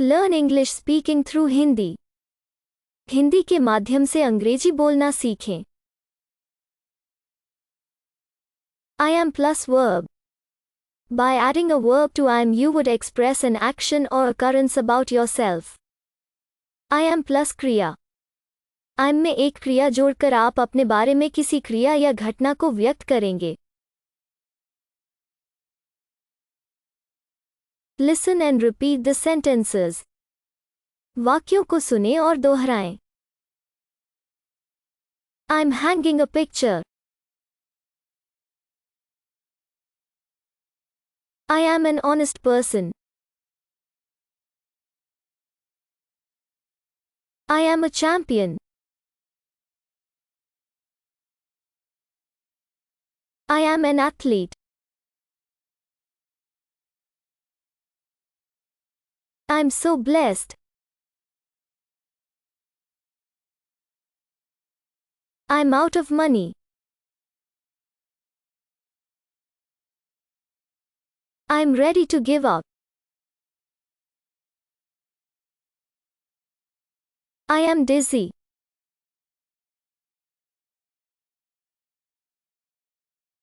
Learn English speaking through Hindi. Hindi के माध्यम से अंग्रेजी बोलना सीखें. I am plus verb. By adding a verb to I am, you would express an action or occurrence about yourself. I am plus क्रिया. I am में एक क्रिया जोड़कर आप अपने बारे में किसी क्रिया या घटना को व्यक्त करेंगे. Listen and repeat the sentences. वाक्यों को सुनें और दोहराएं. I'm hanging a picture. I am an honest person. I am a champion. I am an athlete. I'm so blessed. I'm out of money. I'm ready to give up. I am dizzy.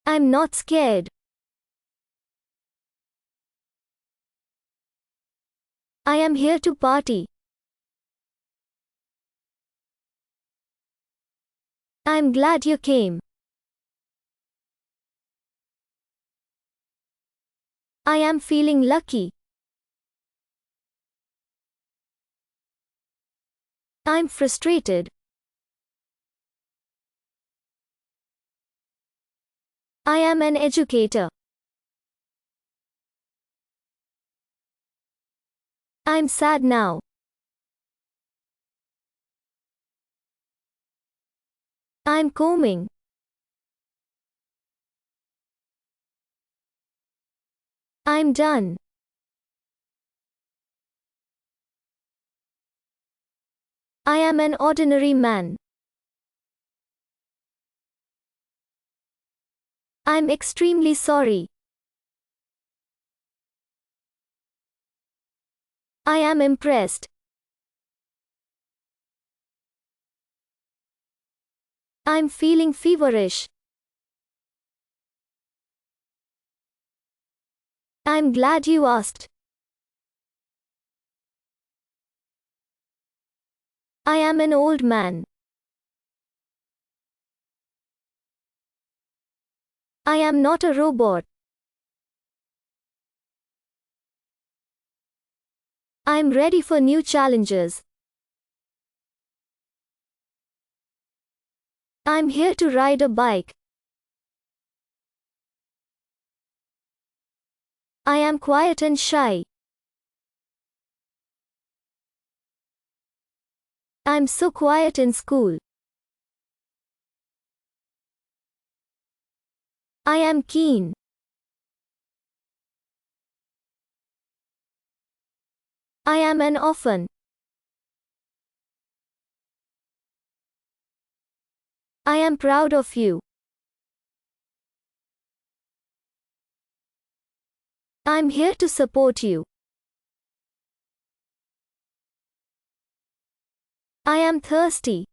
I'm not scared. I am here to party. I'm glad you came. I am feeling lucky. I'm frustrated. I am an educator. I'm sad now. I'm combing. I'm done. I am an ordinary man. I'm extremely sorry. I am impressed. I'm feeling feverish. I'm glad you asked. I am an old man. I am not a robot. I'm ready for new challenges. I'm here to ride a bike. I am quiet and shy. I'm so quiet in school. I am keen. I am an orphan. I am proud of you. I'm here to support you. I am thirsty.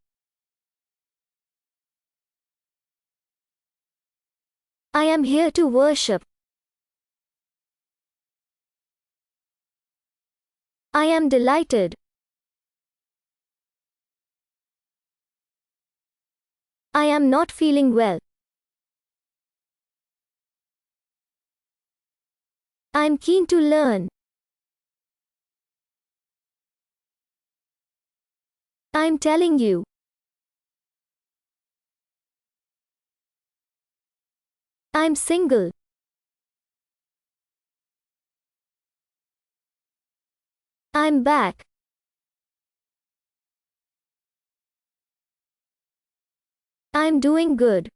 I am here to worship. I am delighted. I am not feeling well. I'm keen to learn. I'm telling you. I'm single. I'm back. I'm doing good.